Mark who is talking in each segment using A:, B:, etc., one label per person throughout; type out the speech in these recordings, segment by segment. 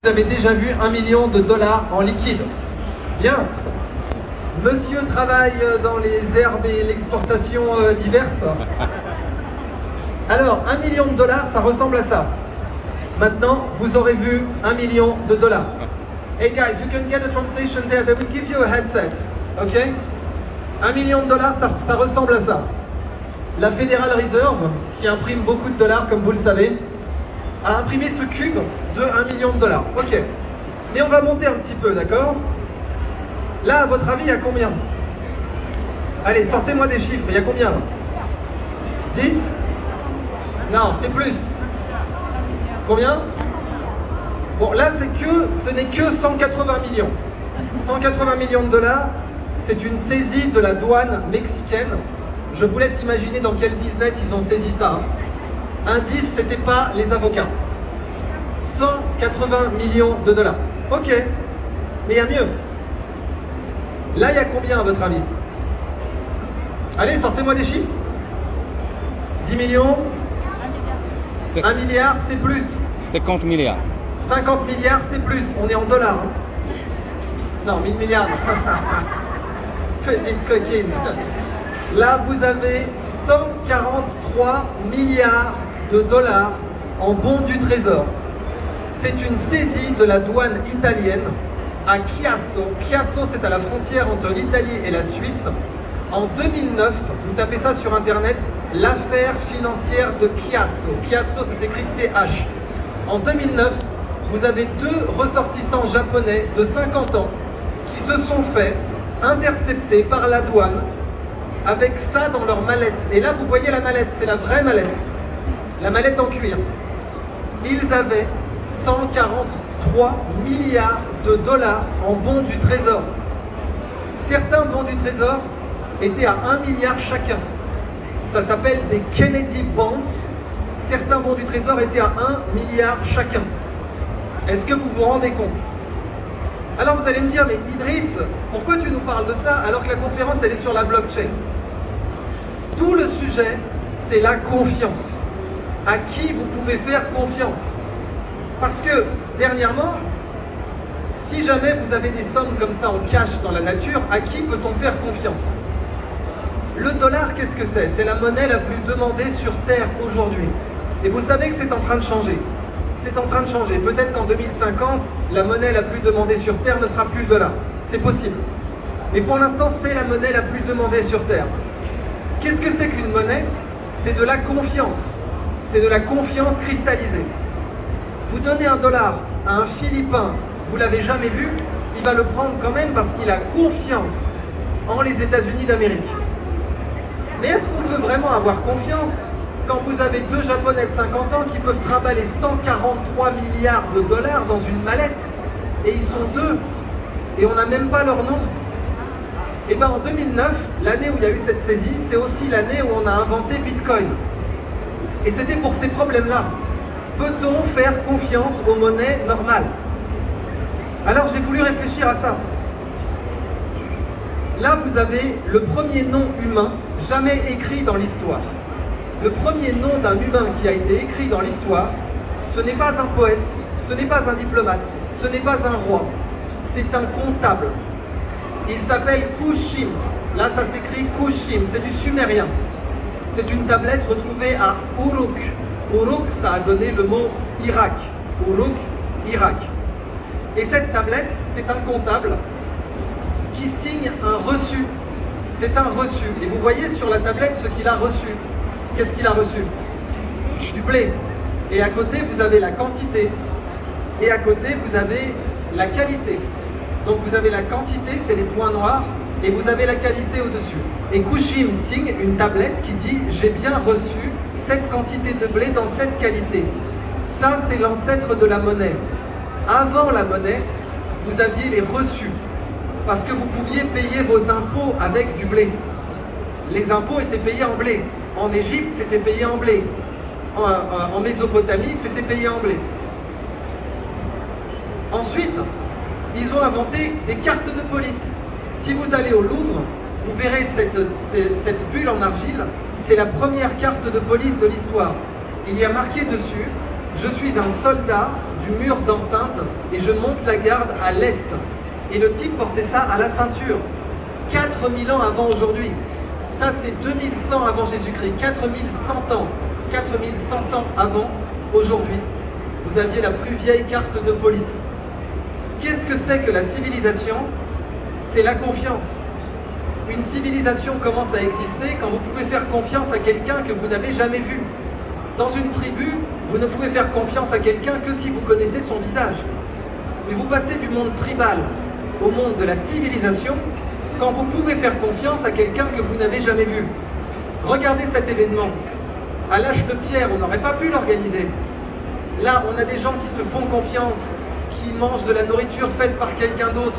A: Vous avez déjà vu 1 million de dollars en liquide? Bien. Monsieur travaille dans les herbes et l'exportation diverses. Alors, 1 million de dollars, ça ressemble à ça. Maintenant, vous aurez vu 1 million de dollars. Hey guys, you can get a translation there. They will give you a headset. Ok? 1 million de dollars, ça ressemble à ça. La Federal Reserve, qui imprime beaucoup de dollars, comme vous le savez, a imprimé ce cube de 1 million de dollars. Ok. Mais on va monter un petit peu, d'accord? Là, à votre avis, il y a combien? Allez, sortez-moi des chiffres. Il y a combien? 10? Non, c'est plus. Combien? Bon, là, ce n'est que 180 millions. 180 millions de dollars, c'est une saisie de la douane mexicaine. Je vous laisse imaginer dans quel business ils ont saisi ça. Indice, c'était pas les avocats. 180 millions de dollars. Ok, mais il y a mieux. Là, il y a combien à votre avis? Allez, sortez-moi des chiffres. 10 millions? 1 milliard, c'est plus.
B: 50 milliards.
A: 50 milliards, c'est plus. On est en dollars. Non, 1000 milliards. Petite coquine. Là, vous avez 143 milliards de dollars en bons du trésor. C'est une saisie de la douane italienne à Chiasso. Chiasso, c'est à la frontière entre l'Italie et la Suisse. En 2009, vous tapez ça sur internet, l'affaire financière de Chiasso. Chiasso, ça s'écrit CH. En 2009, vous avez deux ressortissants japonais de 50 ans qui se sont fait intercepter par la douane avec ça dans leur mallette. Et là, vous voyez la mallette, c'est la vraie mallette. La mallette en cuir. Ils avaient 143 milliards de dollars en bons du trésor. Certains bons du trésor étaient à 1 milliard chacun. Ça s'appelle des Kennedy Bonds. Certains bons du trésor étaient à 1 milliard chacun. Est-ce que vous vous rendez compte? Alors vous allez me dire, mais Idriss, pourquoi tu nous parles de ça alors que la conférence elle est sur la blockchain? Tout le sujet, c'est la confiance. À qui vous pouvez faire confiance? Parce que, dernièrement, si jamais vous avez des sommes comme ça en cash dans la nature, à qui peut-on faire confiance? Le dollar, qu'est-ce que c'est? C'est la monnaie la plus demandée sur Terre aujourd'hui. Et vous savez que c'est en train de changer. C'est en train de changer. Peut-être qu'en 2050, la monnaie la plus demandée sur Terre ne sera plus le dollar. C'est possible. Mais pour l'instant, c'est la monnaie la plus demandée sur Terre. Qu'est-ce que c'est qu'une monnaie? C'est de la confiance. C'est de la confiance cristallisée. Vous donnez un dollar à un Philippin, vous ne l'avez jamais vu, il va le prendre quand même parce qu'il a confiance en les États-Unis d'Amérique. Mais est-ce qu'on peut vraiment avoir confiance quand vous avez deux Japonais de 50 ans qui peuvent trimballer 143 milliards de dollars dans une mallette et ils sont deux et on n'a même pas leur nom? Et bien en 2009, l'année où il y a eu cette saisie, c'est aussi l'année où on a inventé Bitcoin. Et c'était pour ces problèmes-là. Peut-on faire confiance aux monnaies normales? Alors j'ai voulu réfléchir à ça. Là, vous avez le premier nom humain jamais écrit dans l'histoire. Le premier nom d'un humain qui a été écrit dans l'histoire, ce n'est pas un poète, ce n'est pas un diplomate, ce n'est pas un roi, c'est un comptable. Il s'appelle Kushim. Là, ça s'écrit Kushim, c'est du sumérien. C'est une tablette retrouvée à Uruk. Uruk, ça a donné le mot Irak. Uruk, Irak. Et cette tablette, c'est un comptable qui signe un reçu. C'est un reçu. Et vous voyez sur la tablette ce qu'il a reçu. Qu'est-ce qu'il a reçu? Du blé. Et à côté, vous avez la quantité. Et à côté, vous avez la qualité. Donc vous avez la quantité, c'est les points noirs. Et vous avez la qualité au-dessus. Et Kushim signe une tablette qui dit « J'ai bien reçu cette quantité de blé dans cette qualité ». Ça, c'est l'ancêtre de la monnaie. Avant la monnaie, vous aviez les reçus. Parce que vous pouviez payer vos impôts avec du blé. Les impôts étaient payés en blé. En Égypte, c'était payé en blé. En Mésopotamie, c'était payé en blé. Ensuite, ils ont inventé des cartes de police. Si vous allez au Louvre, vous verrez cette bulle en argile. C'est la première carte de police de l'histoire. Il y a marqué dessus je suis un soldat du mur d'enceinte et je monte la garde à l'est. Et le type portait ça à la ceinture. 4000 ans avant aujourd'hui. Ça, c'est 2100 avant Jésus-Christ. 4100 ans. 4100 ans avant aujourd'hui. Vous aviez la plus vieille carte de police. Qu'est-ce que c'est que la civilisation? C'est la confiance. Une civilisation commence à exister quand vous pouvez faire confiance à quelqu'un que vous n'avez jamais vu. Dans une tribu, vous ne pouvez faire confiance à quelqu'un que si vous connaissez son visage. Mais vous passez du monde tribal au monde de la civilisation quand vous pouvez faire confiance à quelqu'un que vous n'avez jamais vu. Regardez cet événement. À l'âge de pierre, on n'aurait pas pu l'organiser. Là, on a des gens qui se font confiance, qui mangent de la nourriture faite par quelqu'un d'autre,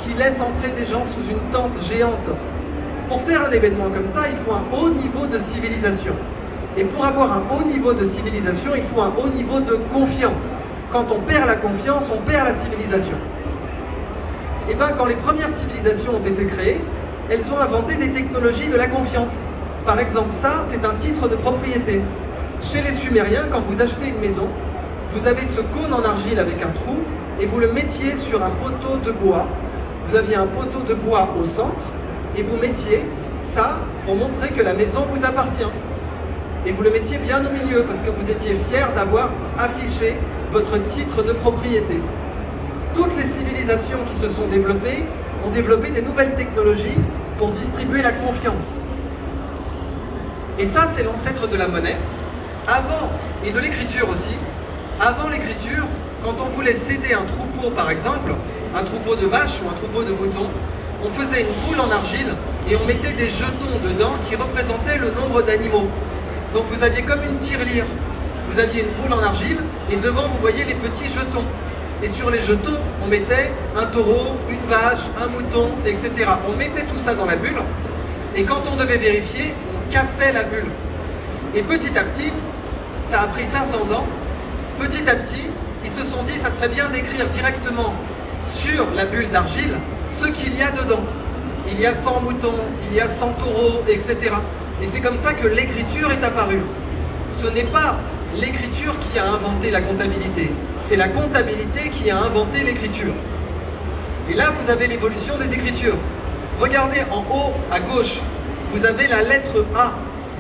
A: qui laissent entrer des gens sous une tente géante. Pour faire un événement comme ça, il faut un haut niveau de civilisation. Et pour avoir un haut niveau de civilisation, il faut un haut niveau de confiance. Quand on perd la confiance, on perd la civilisation. Et bien, quand les premières civilisations ont été créées, elles ont inventé des technologies de la confiance. Par exemple, ça, c'est un titre de propriété. Chez les Sumériens, quand vous achetez une maison, vous avez ce cône en argile avec un trou et vous le mettiez sur un poteau de bois. Vous aviez un poteau de bois au centre et vous mettiez ça pour montrer que la maison vous appartient. Et vous le mettiez bien au milieu parce que vous étiez fier d'avoir affiché votre titre de propriété. Toutes les civilisations qui se sont développées ont développé des nouvelles technologies pour distribuer la confiance. Et ça, c'est l'ancêtre de la monnaie. Avant, et de l'écriture aussi, avant l'écriture, quand on voulait céder un troupeau, par exemple, un troupeau de vaches ou un troupeau de moutons, on faisait une boule en argile et on mettait des jetons dedans qui représentaient le nombre d'animaux. Donc vous aviez comme une tirelire. Vous aviez une boule en argile et devant vous voyez les petits jetons. Et sur les jetons, on mettait un taureau, une vache, un mouton, etc. On mettait tout ça dans la bulle et quand on devait vérifier, on cassait la bulle. Et petit à petit, ça a pris 500 ans, petit à petit, ils se sont dit ça serait bien d'écrire directement sur la bulle d'argile ce qu'il y a dedans. Il y a 100 moutons, il y a 100 taureaux, etc. Et c'est comme ça que l'écriture est apparue. Ce n'est pas l'écriture qui a inventé la comptabilité, c'est la comptabilité qui a inventé l'écriture. Et là, vous avez l'évolution des écritures. Regardez en haut à gauche, vous avez la lettre A.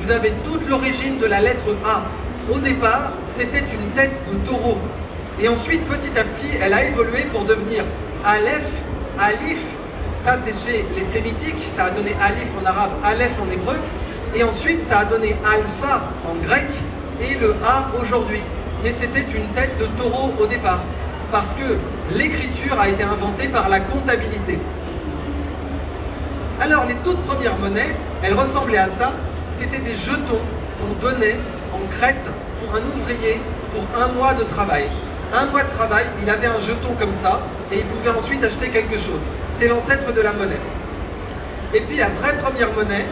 A: Vous avez toute l'origine de la lettre A. Au départ, c'était une tête de taureau. Et ensuite, petit à petit, elle a évolué pour devenir Aleph, Alif. Ça, c'est chez les sémitiques. Ça a donné Alif en arabe, Aleph en hébreu. Et ensuite, ça a donné Alpha en grec et le A aujourd'hui. Mais c'était une tête de taureau au départ. Parce que l'écriture a été inventée par la comptabilité. Alors, les toutes premières monnaies, elles ressemblaient à ça. C'était des jetons qu'on donnait en Crète pour un ouvrier pour un mois de travail. Un mois de travail, il avait un jeton comme ça et il pouvait ensuite acheter quelque chose. C'est l'ancêtre de la monnaie. Et puis la vraie première monnaie,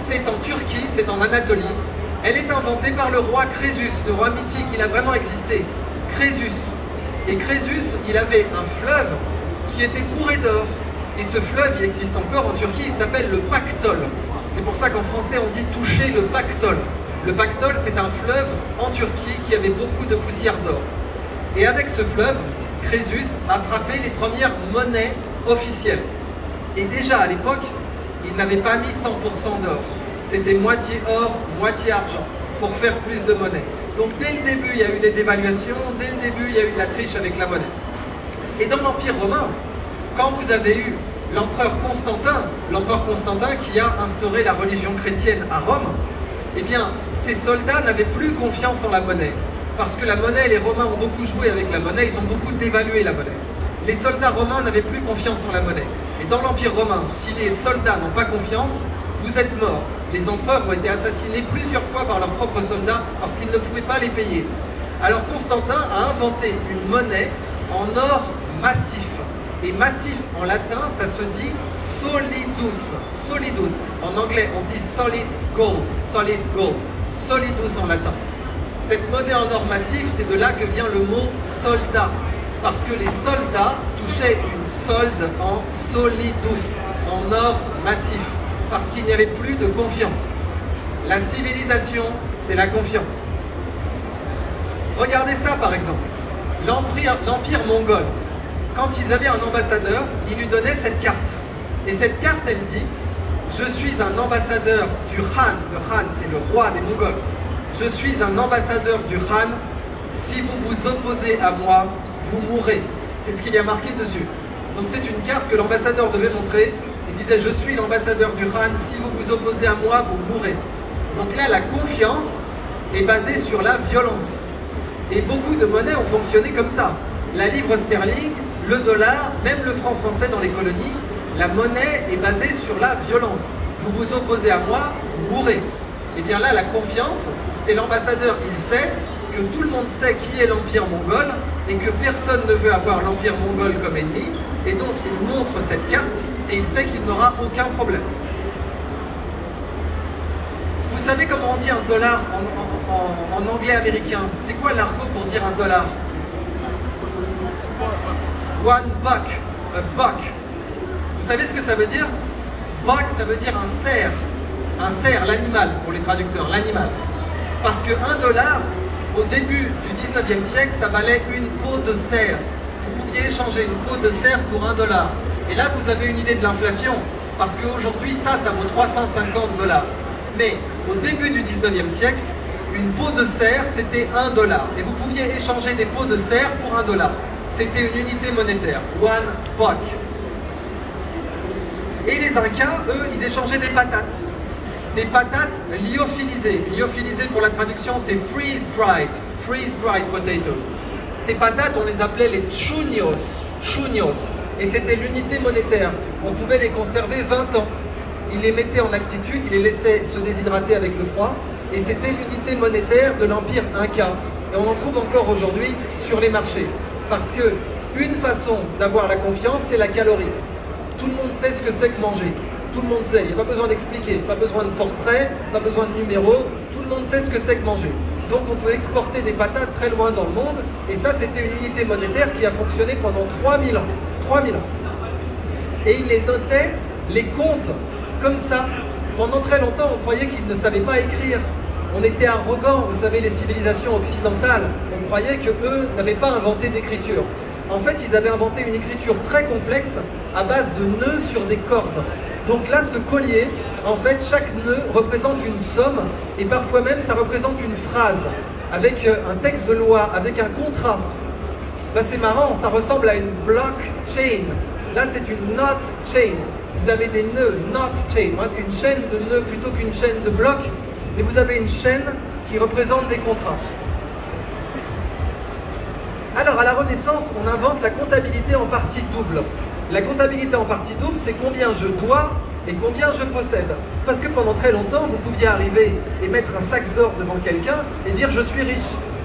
A: c'est en Turquie, c'est en Anatolie. Elle est inventée par le roi Crésus, le roi mythique, il a vraiment existé. Crésus. Et Crésus, il avait un fleuve qui était bourré d'or. Et ce fleuve, il existe encore en Turquie, il s'appelle le Pactole. C'est pour ça qu'en français, on dit toucher le Pactole. Le Pactole, c'est un fleuve en Turquie qui avait beaucoup de poussière d'or. Et avec ce fleuve, Crésus a frappé les premières monnaies officielles. Et déjà à l'époque, il n'avait pas mis 100% d'or. C'était moitié or, moitié argent, pour faire plus de monnaie. Donc dès le début, il y a eu des dévaluations, dès le début, il y a eu de la triche avec la monnaie. Et dans l'Empire romain, quand vous avez eu l'empereur Constantin qui a instauré la religion chrétienne à Rome, eh bien, ces soldats n'avaient plus confiance en la monnaie. Parce que la monnaie, les Romains ont beaucoup joué avec la monnaie, ils ont beaucoup dévalué la monnaie. Les soldats romains n'avaient plus confiance en la monnaie. Et dans l'Empire romain, si les soldats n'ont pas confiance, vous êtes morts. Les empereurs ont été assassinés plusieurs fois par leurs propres soldats parce qu'ils ne pouvaient pas les payer. Alors Constantin a inventé une monnaie en or massif. Et massif en latin, ça se dit solidus. Solidus. En anglais, on dit solid gold. Solid gold. Solidus en latin. Cette monnaie en or massif, c'est de là que vient le mot soldat. Parce que les soldats touchaient une solde en solidus, en or massif. Parce qu'il n'y avait plus de confiance. La civilisation, c'est la confiance. Regardez ça par exemple, l'Empire mongol. Quand ils avaient un ambassadeur, ils lui donnaient cette carte. Et cette carte, elle dit, je suis un ambassadeur du Khan. Le Khan, c'est le roi des Mongols. Je suis un ambassadeur du Khan. Si vous vous opposez à moi, vous mourrez. C'est ce qu'il y a marqué dessus. Donc c'est une carte que l'ambassadeur devait montrer. Il disait, je suis l'ambassadeur du Khan. Si vous vous opposez à moi, vous mourrez. Donc là, la confiance est basée sur la violence. Et beaucoup de monnaies ont fonctionné comme ça. La livre sterling, le dollar, même le franc français dans les colonies, la monnaie est basée sur la violence. Vous vous opposez à moi, vous mourrez. Et bien là, la confiance, c'est l'ambassadeur, il sait que tout le monde sait qui est l'Empire mongol et que personne ne veut avoir l'Empire mongol comme ennemi. Et donc, il montre cette carte et il sait qu'il n'aura aucun problème. Vous savez comment on dit un dollar en anglais américain? C'est quoi l'argot pour dire un dollar? One buck, a buck. Vous savez ce que ça veut dire? Buck, ça veut dire un cerf, l'animal, pour les traducteurs, l'animal. Parce que $1, au début du 19e siècle, ça valait une peau de cerf. Vous pouviez échanger une peau de cerf pour $1. Et là, vous avez une idée de l'inflation, parce qu'aujourd'hui, ça vaut $350. Mais au début du 19e siècle, une peau de cerf, c'était $1. Et vous pouviez échanger des peaux de cerf pour $1. C'était une unité monétaire, one buck. Et les Incas, eux, ils échangeaient des patates. Des patates lyophilisées. Lyophilisées, pour la traduction, c'est freeze-dried potatoes. Ces patates, on les appelait les chuños. Et c'était l'unité monétaire. On pouvait les conserver 20 ans. Ils les mettaient en altitude, ils les laissaient se déshydrater avec le froid. Et c'était l'unité monétaire de l'Empire Inca. Et on en trouve encore aujourd'hui sur les marchés. Parce que une façon d'avoir la confiance, c'est la calorie. Tout le monde sait ce que c'est que manger. Tout le monde sait, il n'y a pas besoin d'expliquer, pas besoin de portrait, pas besoin de numéro. Tout le monde sait ce que c'est que manger. Donc on peut exporter des patates très loin dans le monde. Et ça, c'était une unité monétaire qui a fonctionné pendant 3000 ans. 3000 ans. Et il les notait, les comptes, comme ça. Pendant très longtemps, on croyait qu'ils ne savaient pas écrire. On était arrogants, vous savez, les civilisations occidentales. On croyait qu'eux n'avaient pas inventé d'écriture. En fait, ils avaient inventé une écriture très complexe à base de nœuds sur des cordes. Donc là, ce collier, en fait, chaque nœud représente une somme et parfois même ça représente une phrase avec un texte de loi, avec un contrat. Là, c'est marrant, ça ressemble à une blockchain. Là, c'est une knot chain. Vous avez des nœuds, knot chain, une chaîne de nœuds plutôt qu'une chaîne de blocs. Mais vous avez une chaîne qui représente des contrats. Alors, à la Renaissance, on invente la comptabilité en partie double. La comptabilité en partie double, c'est combien je dois et combien je possède. Parce que pendant très longtemps, vous pouviez arriver et mettre un sac d'or devant quelqu'un et dire « je suis riche ».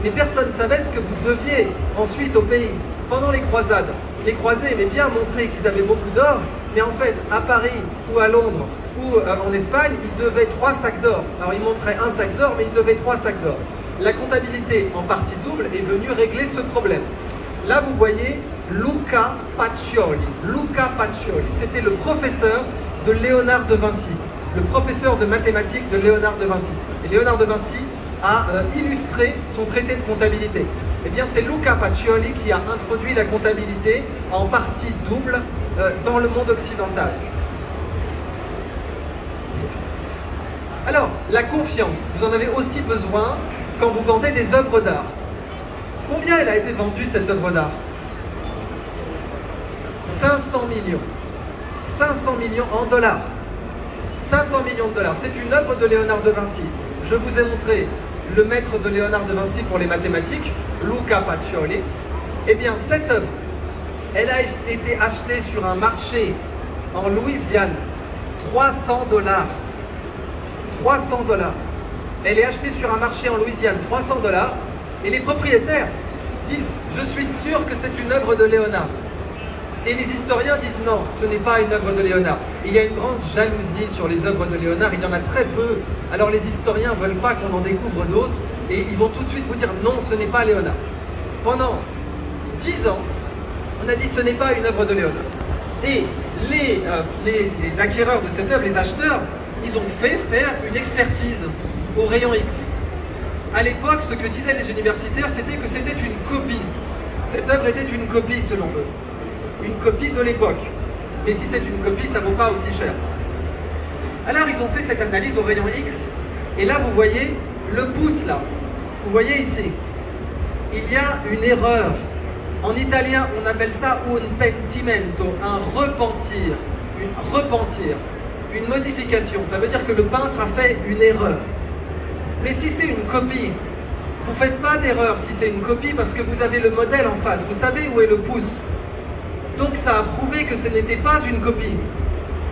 A: Mais personne ne savait ce que vous deviez ensuite au pays. Pendant les croisades, les croisés aimaient bien montrer qu'ils avaient beaucoup d'or, mais en fait, à Paris ou à Londres ou en Espagne, ils devaient 3 sacs d'or. Alors ils montraient un sac d'or, mais ils devaient 3 sacs d'or. La comptabilité en partie double est venue régler ce problème. Là, vous voyez Luca Pacioli. Luca Pacioli, c'était le professeur de Léonard de Vinci, le professeur de mathématiques de Léonard de Vinci. Et Léonard de Vinci a illustré son traité de comptabilité. Eh bien, c'est Luca Pacioli qui a introduit la comptabilité en partie double dans le monde occidental. Alors, la confiance, vous en avez aussi besoin quand vous vendez des œuvres d'art. Combien elle a été vendue, cette œuvre d'art? 500 millions. 500 millions en dollars. 500 millions de dollars. C'est une œuvre de Léonard de Vinci. Je vous ai montré le maître de Léonard de Vinci pour les mathématiques, Luca Pacioli. Eh bien, cette œuvre, elle a été achetée sur un marché en Louisiane. 300 dollars. 300 dollars. Elle est achetée sur un marché en Louisiane, 300 dollars. Et les propriétaires disent « je suis sûr que c'est une œuvre de Léonard ». Et les historiens disent « non, ce n'est pas une œuvre de Léonard ». Il y a une grande jalousie sur les œuvres de Léonard, il y en a très peu. Alors les historiens ne veulent pas qu'on en découvre d'autres et ils vont tout de suite vous dire « non, ce n'est pas Léonard ». Pendant 10 ans, on a dit « ce n'est pas une œuvre de Léonard ». Et les acquéreurs de cette œuvre, les acheteurs, ils ont fait faire une expertise au rayon X. À l'époque, ce que disaient les universitaires, c'était que c'était une copie. Cette œuvre était une copie selon eux. Une copie de l'époque. Mais si c'est une copie, ça ne vaut pas aussi cher. Alors ils ont fait cette analyse au rayon X, et là vous voyez le pouce là. Vous voyez ici, il y a une erreur. En italien, on appelle ça un pentimento, un repentir, une modification. Ça veut dire que le peintre a fait une erreur. Mais si c'est une copie, vous ne faites pas d'erreur si c'est une copie parce que vous avez le modèle en face. Vous savez où est le pouce. Donc ça a prouvé que ce n'était pas une copie.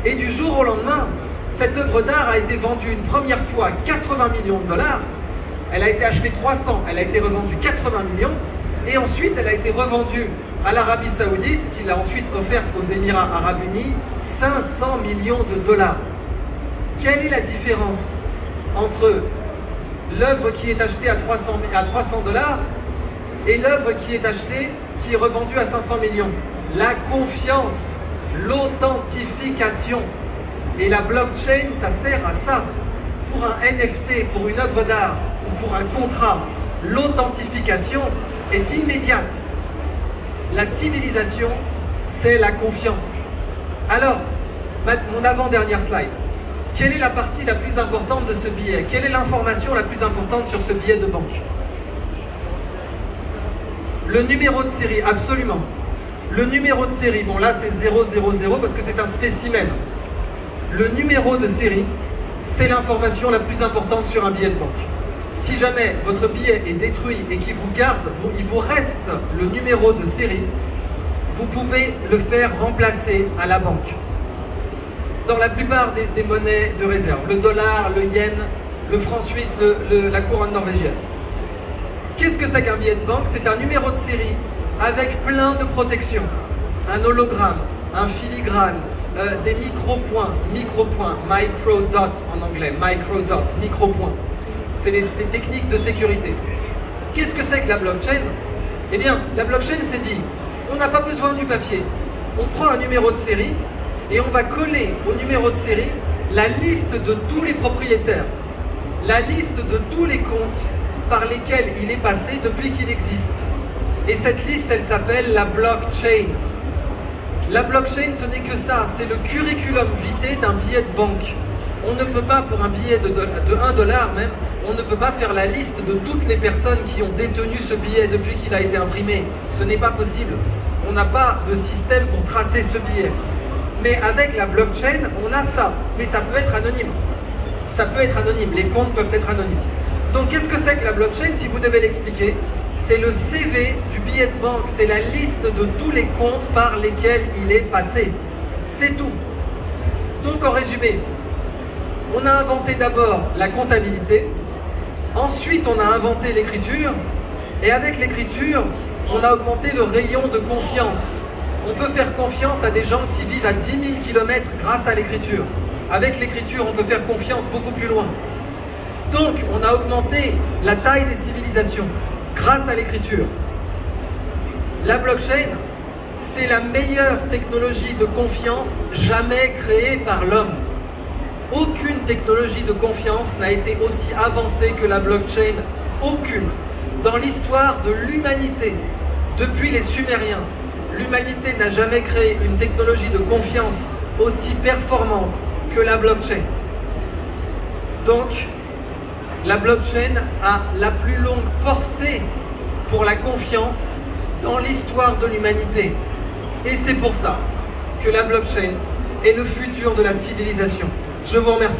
A: Et du jour au lendemain, cette œuvre d'art a été vendue une première fois 80 millions de dollars. Elle a été achetée 300, elle a été revendue 80 millions. Et ensuite, elle a été revendue à l'Arabie Saoudite, qui l'a ensuite offerte aux Émirats Arabes Unis, 500 millions de dollars. Quelle est la différence entre l'œuvre qui est achetée à 300 dollars et l'œuvre qui est revendue à 500 millions? La confiance, l'authentification. Et la blockchain, ça sert à ça. Pour un NFT, pour une œuvre d'art ou pour un contrat, l'authentification est immédiate. La civilisation, c'est la confiance. Alors, mon avant-dernière slide. Quelle est la partie la plus importante de ce billet? Quelle est l'information la plus importante sur ce billet de banque? Le numéro de série, absolument. Le numéro de série, bon là c'est 000 parce que c'est un spécimen. Le numéro de série, c'est l'information la plus importante sur un billet de banque. Si jamais votre billet est détruit et qu'il vous garde, il vous reste le numéro de série, vous pouvez le faire remplacer à la banque. Dans la plupart des monnaies de réserve, le dollar, le yen, le franc suisse, la couronne norvégienne. Qu'est-ce que c'est qu'un billet de banque? C'est un numéro de série avec plein de protections. Un hologramme, un filigrane, des micro-points, micro-dot en anglais, micro-dot, micro-points. C'est des techniques de sécurité. Qu'est-ce que c'est que la blockchain? Eh bien, la blockchain s'est dit, on n'a pas besoin du papier. On prend un numéro de série et on va coller au numéro de série la liste de tous les propriétaires, la liste de tous les comptes par lesquels il est passé depuis qu'il existe. Et cette liste, elle s'appelle la blockchain. La blockchain, ce n'est que ça, c'est le curriculum vitae d'un billet de banque. On ne peut pas, pour un billet de 1 dollar même, on ne peut pas faire la liste de toutes les personnes qui ont détenu ce billet depuis qu'il a été imprimé. Ce n'est pas possible. On n'a pas de système pour tracer ce billet. Mais avec la blockchain, on a ça. Mais ça peut être anonyme. Ça peut être anonyme. Les comptes peuvent être anonymes. Donc, qu'est-ce que c'est que la blockchain, si vous devez l'expliquer? C'est le CV du billet de banque. C'est la liste de tous les comptes par lesquels il est passé. C'est tout. Donc, en résumé, on a inventé d'abord la comptabilité. Ensuite, on a inventé l'écriture. Et avec l'écriture, on a augmenté le rayon de confiance. On peut faire confiance à des gens qui vivent à 10 000 km grâce à l'écriture. Avec l'écriture, on peut faire confiance beaucoup plus loin. Donc, on a augmenté la taille des civilisations grâce à l'écriture. La blockchain, c'est la meilleure technologie de confiance jamais créée par l'homme. Aucune technologie de confiance n'a été aussi avancée que la blockchain. Aucune. Dans l'histoire de l'humanité, depuis les Sumériens, l'humanité n'a jamais créé une technologie de confiance aussi performante que la blockchain. Donc, la blockchain a la plus longue portée pour la confiance dans l'histoire de l'humanité. Et c'est pour ça que la blockchain est le futur de la civilisation. Je vous remercie.